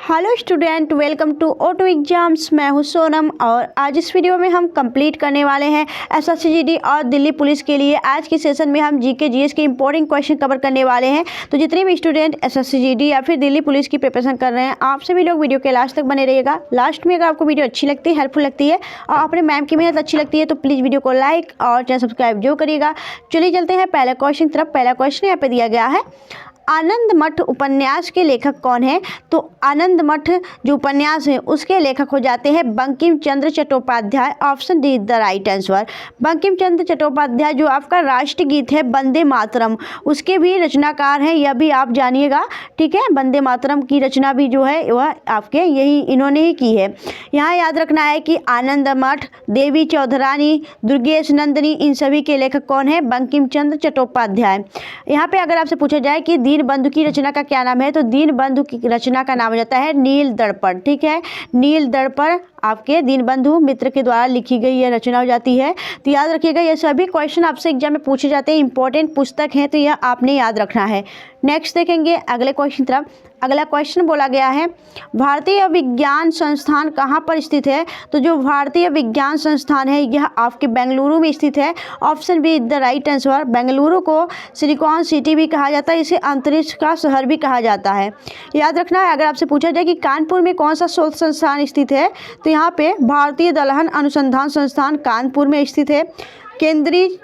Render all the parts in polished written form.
Hello student, welcome to auto exams. मैं हूं सोनम और आज इस वीडियो में हम कंप्लीट करने वाले हैं एसएससी और दिल्ली पुलिस के लिए। आज के सेशन में हम जीके जीएस के इंपॉर्टेंट क्वेश्चन कवर करने वाले हैं। तो जितने भी स्टूडेंट एसएससी या फिर दिल्ली पुलिस की प्रिपरेशन कर रहे हैं, आप सभी लोग वीडियो के लास्ट तक बने रहिएगा। लास्ट में अगर आपको वीडियो अच्छी लगती है, हेल्पफुल लगती है और अपने मैम की मेहनत अच्छी लगती है तो प्लीज़ वीडियो को लाइक और चैनल सब्सक्राइब जो करिएगा। चलिए चलते हैं पहले क्वेश्चन तरफ। पहला क्वेश्चन यहाँ पे दिया गया है, आनंद मठ उपन्यास के लेखक कौन है? तो आनंद मठ जो उपन्यास है उसके लेखक हो जाते हैं Bankim Chandra Chattopadhyay. Option D the right answer. Bankim Chandra Chattopadhyay जो आपका राष्ट्रगीत है वंदे मातरम, उसके भी रचनाकार हैं, यह भी आप जानिएगा। ठीक है, वंदे मातरम की रचना भी जो है वह आपके यही इन्होंने ही की है। यहाँ याद रखना है कि आनंद मठ, देवी चौधरानी, दुर्गेश नंदिनी, इन सभी के लेखक कौन है? बंकिम चंद्र चट्टोपाध्याय। यहाँ पे अगर आपसे पूछा जाए कि दीनबंधु की रचना का क्या नाम है, तो दीनबंधु की रचना का नाम हो जाता है नील दर्पण। ठीक है, नील दर्पण आपके दीनबंधु मित्र के द्वारा लिखी गई यह रचना हो जाती है। तो याद रखिएगा, ये सभी क्वेश्चन आपसे एग्जाम में पूछे जाते हैं, इंपॉर्टेंट पुस्तक हैं, तो यह आपने याद रखना है। नेक्स्ट देखेंगे अगले क्वेश्चन तरफ। अगला क्वेश्चन बोला गया है, भारतीय विज्ञान संस्थान कहाँ पर स्थित है? तो जो भारतीय विज्ञान संस्थान है यह आपके बेंगलुरु में स्थित है। Option be the right answer. Bengaluru को सिलिकॉन सिटी भी कहा जाता है, इसे अंतरिक्ष का शहर भी कहा जाता है। याद रखना है, अगर आपसे पूछा जाए कि कानपुर में कौन सा शोध संस्थान स्थित है, तो यहाँ पे भारतीय दलहन अनुसंधान संस्थान कानपुर में स्थित है। केंद्रीय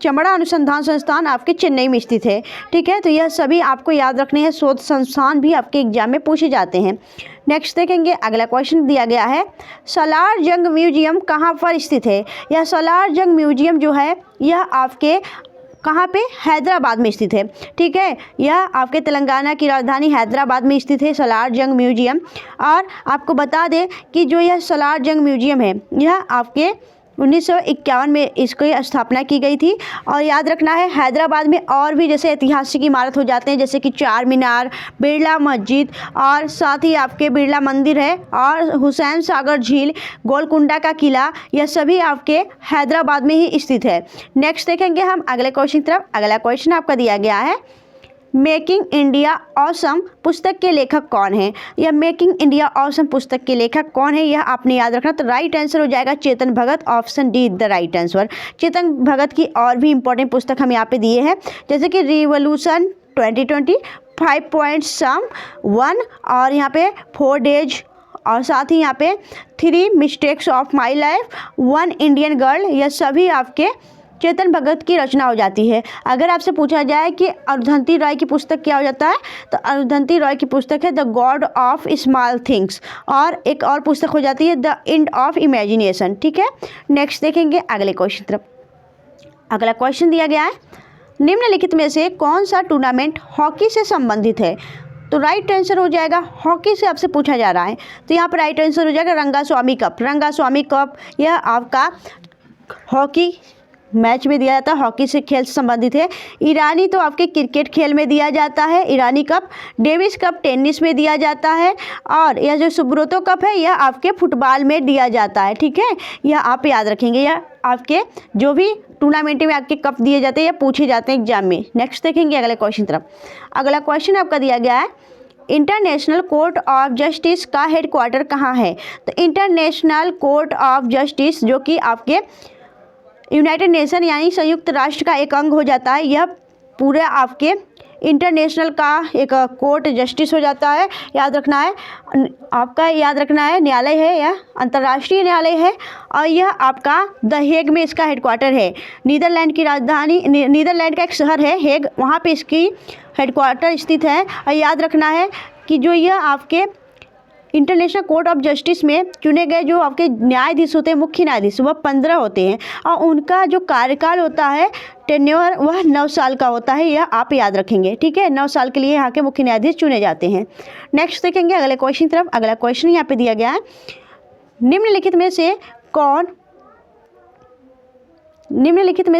चमड़ा अनुसंधान संस्थान आपके चेन्नई में स्थित है। ठीक है, तो यह सभी आपको याद रखने हैं, शोध संस्थान भी आपके एग्जाम में पूछे जाते हैं। नेक्स्ट देखेंगे अगला क्वेश्चन दिया गया है, सालार जंग म्यूजियम कहाँ पर स्थित है? यह सालार जंग म्यूजियम जो है यह आपके कहाँ पे? हैदराबाद में स्थित है। ठीक है, यह आपके तेलंगाना की राजधानी हैदराबाद में स्थित है सालार जंग म्यूजियम। और आपको बता दें कि जो यह सालार जंग म्यूजियम है यह आपके 1951 में इसकी स्थापना की गई थी। और याद रखना है, हैदराबाद में और भी जैसे ऐतिहासिक इमारत हो जाते हैं, जैसे कि चार मीनार, बिरला मस्जिद और साथ ही आपके बिरला मंदिर है और हुसैन सागर झील, गोलकुंडा का किला, यह सभी आपके हैदराबाद में ही स्थित है। नेक्स्ट देखेंगे हम अगले क्वेश्चन तरफ। अगला क्वेश्चन आपका दिया गया है, मेकिंग इंडिया ऑसम पुस्तक के लेखक कौन है? यह मेकिंग इंडिया ऑसम पुस्तक के लेखक कौन है, यह आपने याद रखना। तो राइट आंसर हो जाएगा Chetan Bhagat. Option D the right answer. Chetan Bhagat की और भी इंपॉर्टेंट पुस्तक हम यहाँ पे दिए हैं, जैसे कि रिवॉल्यूशन 2020, 5 पॉइंट्स सम 1 और यहाँ पे 4 डेज और साथ ही यहाँ पे 3 mistakes of my life, 1 Indian girl, यह सभी आपके चेतन भगत की रचना हो जाती है। अगर आपसे पूछा जाए कि अरुंधति रॉय की पुस्तक क्या हो जाता है, तो अरुंधति रॉय की पुस्तक है the God of small things और एक और पुस्तक हो जाती है द एंड ऑफ इमेजिनेशन। ठीक है, नेक्स्ट देखेंगे अगले क्वेश्चन तरफ। अगला क्वेश्चन दिया गया है, निम्नलिखित में से कौन सा टूर्नामेंट हॉकी से संबंधित है? तो राइट आंसर हो जाएगा, हॉकी से आपसे पूछा जा रहा है तो यहाँ पर राइट आंसर हो जाएगा रंगास्वामी कप। रंगास्वामी कप यह आपका हॉकी मैच में दिया जाता है, हॉकी से खेल से संबंधित है। ईरानी तो आपके क्रिकेट खेल में दिया जाता है, ईरानी कप। डेविस कप टेनिस में दिया जाता है और यह जो सुब्रोतो कप है यह आपके फुटबॉल में दिया जाता है। ठीक है, यह आप याद रखेंगे, यह आपके जो भी टूर्नामेंट में आपके कप दिए जाते हैं या पूछे जाते हैं एग्जाम में। नेक्स्ट देखेंगे अगले क्वेश्चन तरफ। अगला क्वेश्चन आपका दिया गया है, इंटरनेशनल कोर्ट ऑफ जस्टिस का हेडक्वार्टर कहाँ है? तो इंटरनेशनल कोर्ट ऑफ जस्टिस जो कि आपके यूनाइटेड नेशन यानी संयुक्त राष्ट्र का एक अंग हो जाता है, यह पूरे आपके इंटरनेशनल का एक कोर्ट जस्टिस हो जाता है। याद रखना है, आपका याद रखना है न्यायालय है, यह अंतर्राष्ट्रीय न्यायालय है और यह आपका द हेग में इसका हेडक्वार्टर है। नीदरलैंड की राजधानी, नीदरलैंड का एक शहर है हेग, वहाँ पे इसकी हेडक्वार्टर स्थित है। और याद रखना है कि जो यह आपके इंटरनेशनल कोर्ट ऑफ जस्टिस में चुने गए जो आपके न्यायाधीश होते हैं, मुख्य न्यायाधीश, वह 15 होते हैं और उनका जो कार्यकाल होता है, टेन्योर, वह 9 साल का होता है, यह आप याद रखेंगे। ठीक है, 9 साल के लिए यहाँ के मुख्य न्यायाधीश चुने जाते हैं। नेक्स्ट देखेंगे अगले क्वेश्चन तरफ। अगला क्वेश्चन यहाँ पे दिया गया है, निम्नलिखित में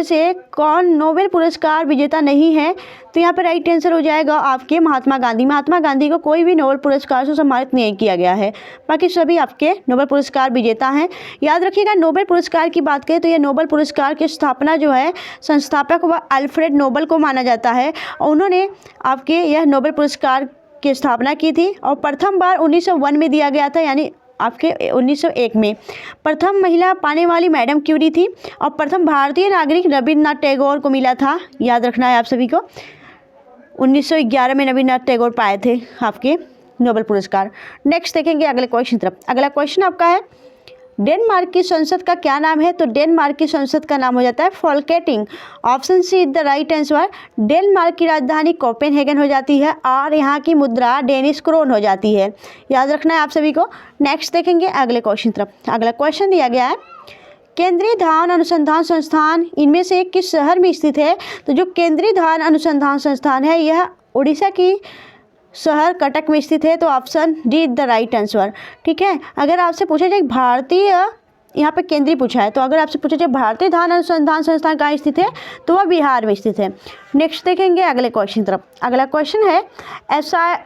से कौन नोबेल पुरस्कार विजेता नहीं है? तो यहाँ पर राइट आंसर हो जाएगा आपके महात्मा गांधी। महात्मा गांधी को कोई भी नोबेल पुरस्कार से सम्मानित नहीं किया गया है, बाकी सभी आपके नोबेल पुरस्कार विजेता हैं। याद रखिएगा, नोबेल पुरस्कार की बात करें तो यह नोबेल पुरस्कार की स्थापना जो है संस्थापक व अल्फ्रेड नोबेल को माना जाता है। उन्होंने आपके यह नोबेल पुरस्कार की स्थापना की थी और प्रथम बार 1901 में दिया गया था, यानी आपके 1901 में। प्रथम महिला पाने वाली मैडम क्यूरी थी और प्रथम भारतीय नागरिक रविन्द्रनाथ टैगोर को मिला था, याद रखना है आप सभी को। 1911 में रविन्द्रनाथ टैगोर पाए थे आपके नोबेल पुरस्कार। नेक्स्ट देखेंगे अगले क्वेश्चन तरफ। अगला क्वेश्चन आपका है डेनमार्क की संसद का क्या नाम है? तो डेनमार्क की संसद का नाम हो जाता है Folketing. Option C is the right answer. Denmark की राजधानी कोपेनहेगन हो जाती है और यहाँ की मुद्रा डेनिश क्रोन हो जाती है, याद रखना है आप सभी को। नेक्स्ट देखेंगे अगले क्वेश्चन तरफ। अगला क्वेश्चन दिया गया है केंद्रीय धान अनुसंधान संस्थान इनमें से किस शहर में स्थित है? तो जो केंद्रीय धान अनुसंधान संस्थान है यह उड़ीसा की शहर कटक में स्थित है, तो option D the right answer. ठीक है, अगर आपसे पूछा जाए भारतीय, यहाँ पे केंद्रीय पूछा है, तो अगर आपसे पूछा जाए भारतीय धान अनुसंधान संस्थान कहाँ स्थित है तो वह बिहार में स्थित है। नेक्स्ट देखेंगे अगले क्वेश्चन तरफ। अगला क्वेश्चन है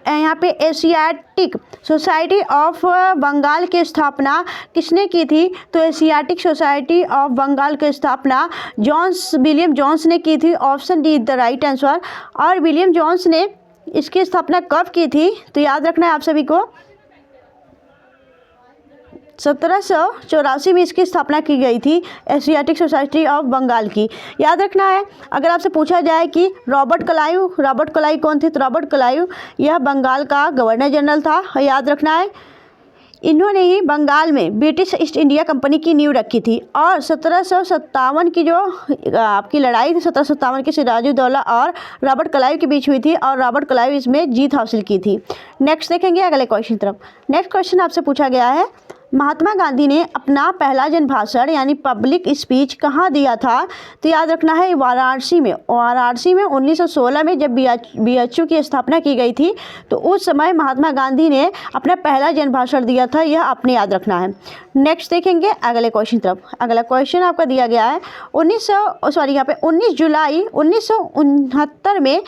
यहाँ पे एशियाटिक सोसाइटी ऑफ बंगाल की स्थापना किसने की थी? तो एशियाटिक सोसाइटी ऑफ बंगाल की स्थापना विलियम जोन्स ने की थी, option D the right answer. और विलियम जोन्स ने इसकी स्थापना कब की थी? तो याद रखना है आप सभी को 1784 में इसकी स्थापना की गई थी, एशियाटिक सोसाइटी ऑफ बंगाल की, याद रखना है। अगर आपसे पूछा जाए कि रॉबर्ट क्लाइव कौन थे? तो रॉबर्ट क्लाइव यह बंगाल का गवर्नर जनरल था, याद रखना है। इन्होंने ही बंगाल में ब्रिटिश ईस्ट इंडिया कंपनी की नींव रखी थी और 1757 की जो आपकी लड़ाई थी 1757 की सिराजुद्दौला और रॉबर्ट क्लाइव के बीच हुई थी और रॉबर्ट क्लाइव इसमें जीत हासिल की थी। नेक्स्ट देखेंगे अगले क्वेश्चन तरफ। नेक्स्ट क्वेश्चन आपसे पूछा गया है महात्मा गांधी ने अपना पहला जन भाषण यानी पब्लिक स्पीच कहाँ दिया था? तो याद रखना है वाराणसी में। 1916 में जब BHU की स्थापना की गई थी तो उस समय महात्मा गांधी ने अपना पहला जन भाषण दिया था, यह आपने याद रखना है। नेक्स्ट देखेंगे अगले क्वेश्चन तरफ। अगला क्वेश्चन आपका दिया गया है 19 जुलाई 1969 में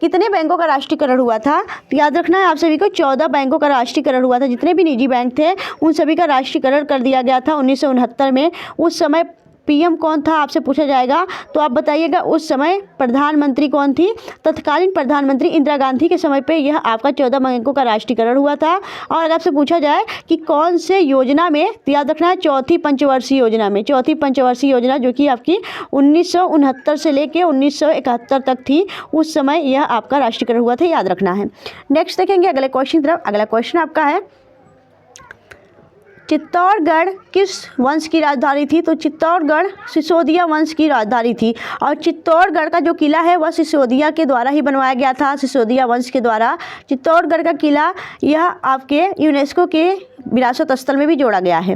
कितने बैंकों का राष्ट्रीयकरण हुआ था? तो याद रखना है आप सभी को 14 बैंकों का राष्ट्रीयकरण हुआ था। जितने भी निजी बैंक थे उन सभी का राष्ट्रीयकरण कर दिया गया था 1969 में। उस समय PM कौन था आपसे पूछा जाएगा, तो आप बताइएगा उस समय प्रधानमंत्री कौन थी? तत्कालीन प्रधानमंत्री इंदिरा गांधी के समय पे यह आपका 14 बैंकों का राष्ट्रीयकरण हुआ था। और अगर आपसे पूछा जाए कि कौन से योजना में, तो याद रखना है चौथी पंचवर्षीय योजना में। चौथी पंचवर्षीय योजना जो कि आपकी 1969 से लेकर 1971 तक थी, उस समय यह आपका राष्ट्रीयकरण हुआ था, याद रखना है। नेक्स्ट देखेंगे अगले क्वेश्चन तरफ। अगला क्वेश्चन आपका है चित्तौड़गढ़ किस वंश की राजधानी थी? तो चित्तौड़गढ़ सिसोदिया वंश की राजधानी थी और चित्तौड़गढ़ का जो किला है वह सिसोदिया के द्वारा ही बनवाया गया था, सिसोदिया वंश के द्वारा। चित्तौड़गढ़ का किला यह आपके यूनेस्को के विरासत स्थल में भी जोड़ा गया है।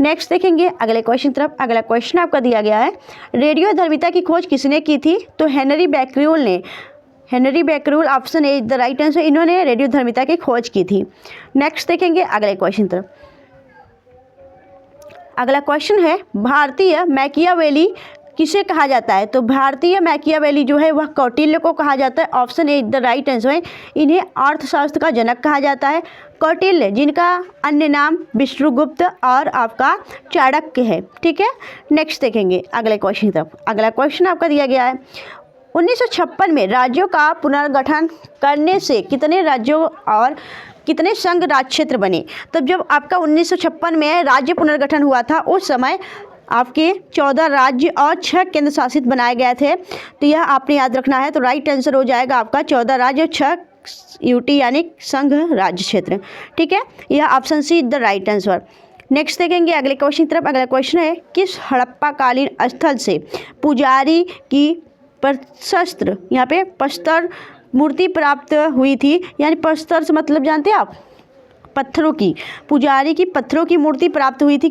नेक्स्ट देखेंगे अगले क्वेश्चन तरफ। अगला क्वेश्चन आपका दिया गया है रेडियोधर्मिता की खोज किसने की थी? तो हेनरी बैक्यूल ने। Henry Becquerel option A the right answer. इन्होंने रेडियोधर्मिता की खोज की थी। नेक्स्ट देखेंगे अगले क्वेश्चन तरफ। अगला क्वेश्चन है भारतीय मैकियावेली किसे कहा जाता है? तो भारतीय मैकियावेली जो है वह कौटिल्य को कहा जाता है, option A the right answer है। इन्हें अर्थशास्त्र का जनक कहा जाता है। कौटिल्य जिनका अन्य नाम विष्णुगुप्त और आपका चाणक्य है। ठीक है, नेक्स्ट देखेंगे अगले क्वेश्चन तरफ। अगला क्वेश्चन आपका दिया गया है 1956 में राज्यों का पुनर्गठन करने से कितने राज्यों और कितने संघ राज्य क्षेत्र बने? तब जब आपका 1956 में राज्य पुनर्गठन हुआ था उस समय आपके 14 राज्य और 6 केंद्र शासित बनाए गए थे, तो यह आपने याद रखना है। तो राइट आंसर हो जाएगा आपका 14 राज्य और 6 UT यानी संघ राज्य क्षेत्र। ठीक है, यह option C the right answer. Next देखेंगे अगले क्वेश्चन तरफ। अगला क्वेश्चन है किस हड़प्पा कालीन स्थल से पुजारी की प्रशस्त्र यहाँ पे प्रस्तर मूर्ति प्राप्त हुई थी? यानी प्रस्तर से मतलब जानते हैं आप, पत्थरों की, पुजारी की पत्थरों की मूर्ति प्राप्त हुई थी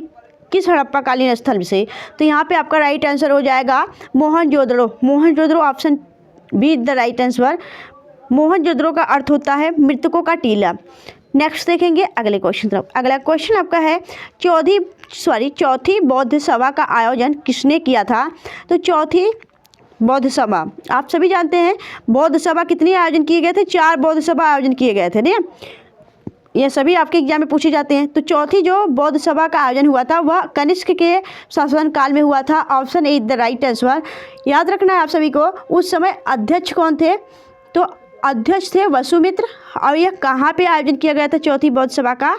किस हड़प्पा कालीन स्थल से? तो यहाँ पे आपका राइट आंसर हो जाएगा Mohenjodaro. Mohenjodaro option be the right answer. Mohenjodaro का अर्थ होता है मृतकों का टीला। नेक्स्ट देखेंगे अगले क्वेश्चन तरफ। अगला क्वेश्चन आपका है चौथी बौद्ध सभा का आयोजन किसने किया था? तो चौथी बौद्ध सभा आप सभी जानते हैं बौद्ध सभा कितनी आयोजन किए गए थे? 4 बौद्ध सभा आयोजन किए गए थे ना, ये सभी आपके एग्जाम में पूछे जाते हैं। तो चौथी जो बौद्ध सभा का आयोजन हुआ था वह कनिष्क के शासनकाल में हुआ था, option A the right answer. याद रखना है आप सभी को उस समय अध्यक्ष कौन थे? तो अध्यक्ष थे वसुमित्र। और यह कहाँ पे आयोजन किया गया था चौथी बौद्ध सभा का,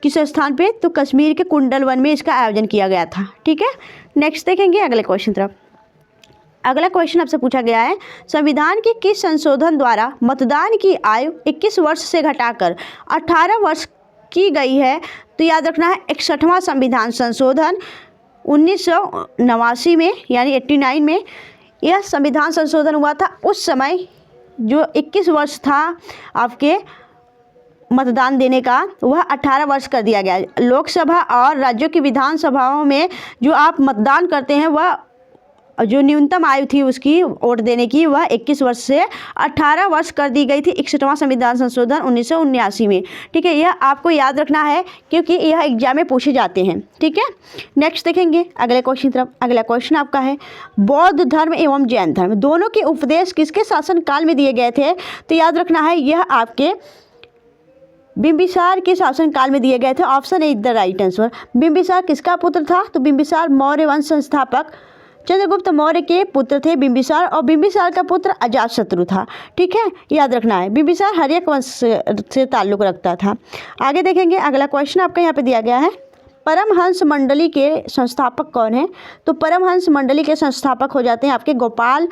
किस स्थान पे, तो कश्मीर के कुंडल वन में इसका आयोजन किया गया था। ठीक है, नेक्स्ट देखेंगे अगले क्वेश्चन तरफ। अगला क्वेश्चन आपसे पूछा गया है, संविधान के किस संशोधन द्वारा मतदान की आयु 21 वर्ष से घटाकर 18 वर्ष की गई है? तो याद रखना है 61वां संविधान संशोधन 1989 में, यानी 89 में यह संविधान संशोधन हुआ था। उस समय जो 21 वर्ष था आपके मतदान देने का, वह 18 वर्ष कर दिया गया। लोकसभा और राज्यों की विधानसभाओं में जो आप मतदान करते हैं, वह जो न्यूनतम आयु थी उसकी वोट देने की, वह 21 वर्ष से 18 वर्ष कर दी गई थी 61वां संविधान संशोधन 1979 में। ठीक है, यह आपको याद रखना है क्योंकि यह एग्जाम में पूछे जाते हैं। ठीक है, नेक्स्ट देखेंगे अगले क्वेश्चन तरफ। अगला क्वेश्चन आपका है, बौद्ध धर्म एवं जैन धर्म दोनों के उपदेश किसके शासनकाल में दिए गए थे? तो याद रखना है यह आपके बिंबिसार के शासनकाल में दिए गए थे। Option A is the right answer. Bimbisara किसका पुत्र था? तो बिंबिसार मौर्य वंश संस्थापक चंद्रगुप्त मौर्य के पुत्र थे बिंबिसार, और बिंबिसार का पुत्र अजातशत्रु था। ठीक है, याद रखना है बिंबिसार हर्यक वंश से ताल्लुक रखता था। आगे देखेंगे अगला क्वेश्चन आपका यहाँ पे दिया गया है, परमहंस मंडली के संस्थापक कौन है? तो परमहंस मंडली के संस्थापक हो जाते हैं आपके Gopal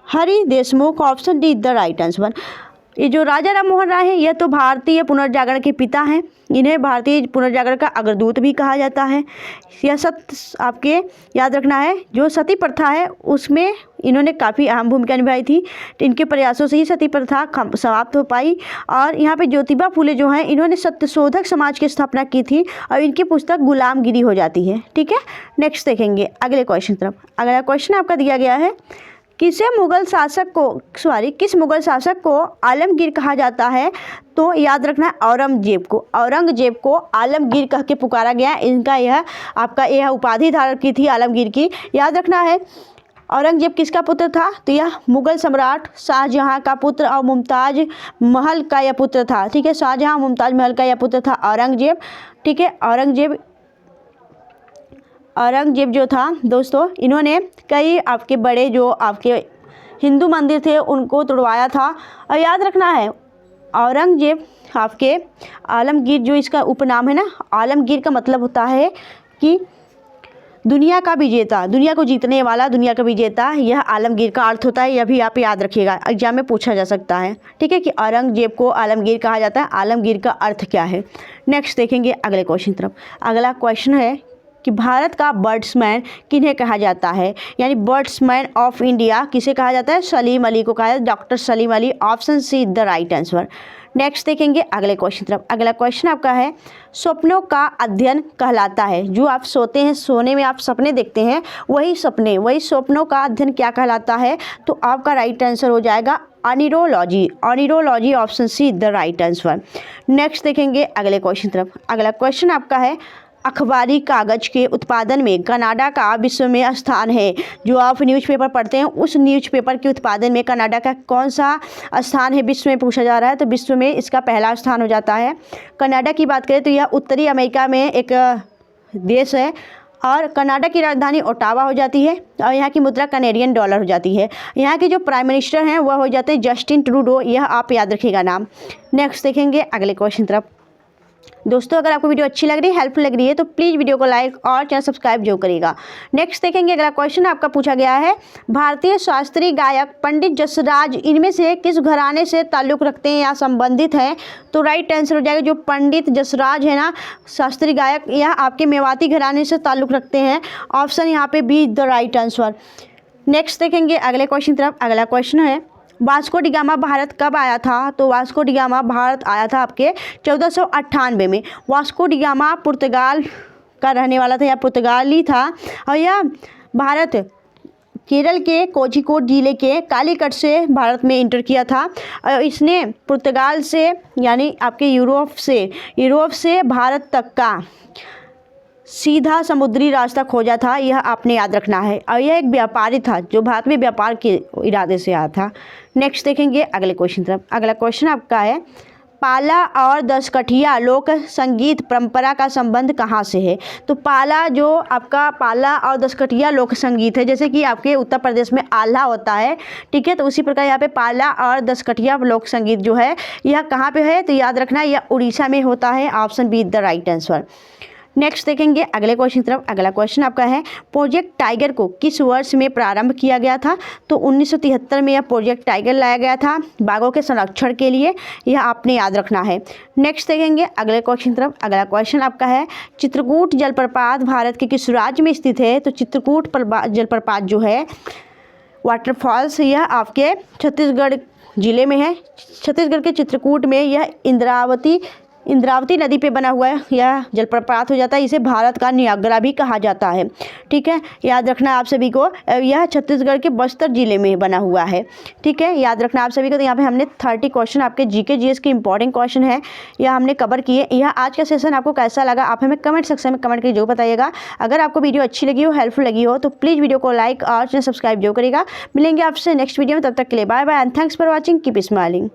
Hari Deshmukh. Option D the right answer. ये जो राजा राम मोहन राय हैं, यह तो भारतीय पुनर्जागरण के पिता हैं। इन्हें भारतीय पुनर्जागरण का अग्रदूत भी कहा जाता है। यह आपके याद रखना है, जो सती प्रथा है उसमें इन्होंने काफ़ी अहम भूमिका निभाई थी। इनके प्रयासों से ही सती प्रथा समाप्त हो पाई। और यहाँ पे ज्योतिबा फुले जो हैं, इन्होंने सत्यशोधक समाज की स्थापना की थी और इनकी पुस्तक गुलामगिरी हो जाती है। ठीक है, नेक्स्ट देखेंगे अगले क्वेश्चन तरफ। अगला क्वेश्चन आपका दिया गया है, किस मुगल शासक को आलमगीर कहा जाता है? तो याद रखना है औरंगजेब को आलमगीर कह के पुकारा गया। इनका यह उपाधि धारण की थी आलमगीर की। याद रखना है औरंगजेब किसका पुत्र था? तो यह मुगल सम्राट शाहजहां का पुत्र और मुमताज महल का यह पुत्र था। ठीक है, शाहजहां मुमताज महल का यह पुत्र था औरंगजेब। ठीक है, औरंगजेब जो था दोस्तों, इन्होंने कई आपके बड़े जो आपके हिंदू मंदिर थे उनको तोड़वाया था। और याद रखना है औरंगजेब आपके आलमगीर, जो इसका उपनाम है ना, आलमगीर का मतलब होता है कि दुनिया का विजेता, दुनिया को जीतने वाला, दुनिया का विजेता, यह आलमगीर का अर्थ होता है। यह भी आप याद रखिएगा, एग्जाम में पूछा जा सकता है। ठीक है, कि औरंगजेब को आलमगीर कहा जाता है, आलमगीर का अर्थ क्या है? नेक्स्ट देखेंगे अगले क्वेश्चन तरफ। अगला क्वेश्चन है कि भारत का बर्ड्समैन किन्हें कहा जाता है? यानी बर्ड्समैन ऑफ इंडिया किसे कहा जाता है? सलीम अली को कहा जाता है, doctor Salim Ali. Option C the right answer. Next देखेंगे अगले क्वेश्चन तरफ। अगला क्वेश्चन आपका है, स्वप्नों का अध्ययन कहलाता है? जो आप सोते हैं, सोने में आप सपने देखते हैं, वही स्वप्नों का अध्ययन क्या कहलाता है? तो आपका राइट आंसर हो जाएगा oneirology. Option C the right answer. Next देखेंगे अगले क्वेश्चन तरफ। अगला क्वेश्चन आपका है, अखबारी कागज़ के उत्पादन में कनाडा का विश्व में स्थान है? जो आप न्यूज़पेपर पढ़ते हैं, उस न्यूज़पेपर के उत्पादन में कनाडा का कौन सा स्थान है विश्व में पूछा जा रहा है? तो विश्व में इसका पहला स्थान हो जाता है। कनाडा की बात करें तो यह उत्तरी अमेरिका में एक देश है और कनाडा की राजधानी ओटावा हो जाती है और यहाँ की मुद्रा कनेडियन डॉलर हो जाती है। यहाँ के जो प्राइम मिनिस्टर हैं वह हो जाते हैं जस्टिन ट्रूडो। यह आप याद रखिएगा नाम। नेक्स्ट देखेंगे अगले क्वेश्चन तरफ। दोस्तों, अगर आपको वीडियो अच्छी लग रही है, हेल्पफुल लग रही है, तो प्लीज़ वीडियो को लाइक और चैनल सब्सक्राइब जो करिएगा। नेक्स्ट देखेंगे अगला क्वेश्चन आपका पूछा गया है, भारतीय शास्त्रीय गायक पंडित जसराज इनमें से किस घराने से ताल्लुक़ रखते हैं या संबंधित हैं? तो राइट आंसर हो जाएगा जो पंडित जसराज है ना, शास्त्रीय गायक, यह आपके मेवाती घराने से ताल्लुक़ रखते हैं। ऑप्शन यहाँ पे be the right answer. Next देखेंगे अगले क्वेश्चन तरफ। अगला क्वेश्चन है, वास्को डी गामा भारत कब आया था? तो वास्को डी गामा भारत आया था आपके 1498 में। वास्को डी गामा पुर्तगाल का रहने वाला था या पुर्तगाली था और यह भारत केरल के कोझिकोड जिले के कालीकट से भारत में इंटर किया था। और इसने पुर्तगाल से यानी आपके यूरोप से भारत तक का सीधा समुद्री रास्ता खोजा था। यह आपने याद रखना है। और यह एक व्यापारी था जो भारत में व्यापार के इरादे से आया था। नेक्स्ट देखेंगे अगले क्वेश्चन तरफ। अगला क्वेश्चन आपका है, पाला और दसकठिया लोक संगीत परंपरा का संबंध कहाँ से है? तो पाला जो आपका पाला और दसकठिया लोक संगीत है, जैसे कि आपके उत्तर प्रदेश में आल्हा होता है, ठीक है, तो उसी प्रकार यहाँ पे पाला और दसकठिया लोक संगीत जो है यह कहाँ पे है? तो याद रखना यह उड़ीसा में होता है। Option be the right answer. Next देखेंगे अगले क्वेश्चन की तरफ। अगला क्वेश्चन आपका है प्रोजेक्ट टाइगर को किस वर्ष में प्रारंभ किया गया था? तो 1973 में यह प्रोजेक्ट टाइगर लाया गया था बाघों के संरक्षण के लिए, यह आपने याद रखना है। नेक्स्ट देखेंगे अगले क्वेश्चन की तरफ। अगला क्वेश्चन आपका है चित्रकूट जलप्रपात भारत के किस राज्य में स्थित है? तो चित्रकूट जलप्रपात जो है वाटरफॉल्स, यह आपके छत्तीसगढ़ जिले में है। छत्तीसगढ़ के चित्रकूट में यह इंद्रावती नदी पे बना हुआ है, यह जलप्रपात हो जाता है। इसे भारत का नियाग्रा भी कहा जाता है, ठीक है, याद रखना आप सभी को। यह छत्तीसगढ़ के बस्तर जिले में बना हुआ है, ठीक है, याद रखना आप सभी को। तो यहाँ पे हमने 30 क्वेश्चन आपके जीके जीएस के इंपॉर्टेंट क्वेश्चन है यह हमने कवर किए। यह आज का सेशन आपको कैसा लगा आप हमें कमेंट सेक्शन में कमेंट करके जो बताइएगा। अगर आपको वीडियो अच्छी लगी हो, हेल्पफुल लगी हो, तो प्लीज़ वीडियो को लाइक और चैनल सब्सक्राइब जो करेगा। मिलेंगे आपसे नेक्स्ट वीडियो में, तब तक के लिए bye bye and thanks for watching, keep smiling.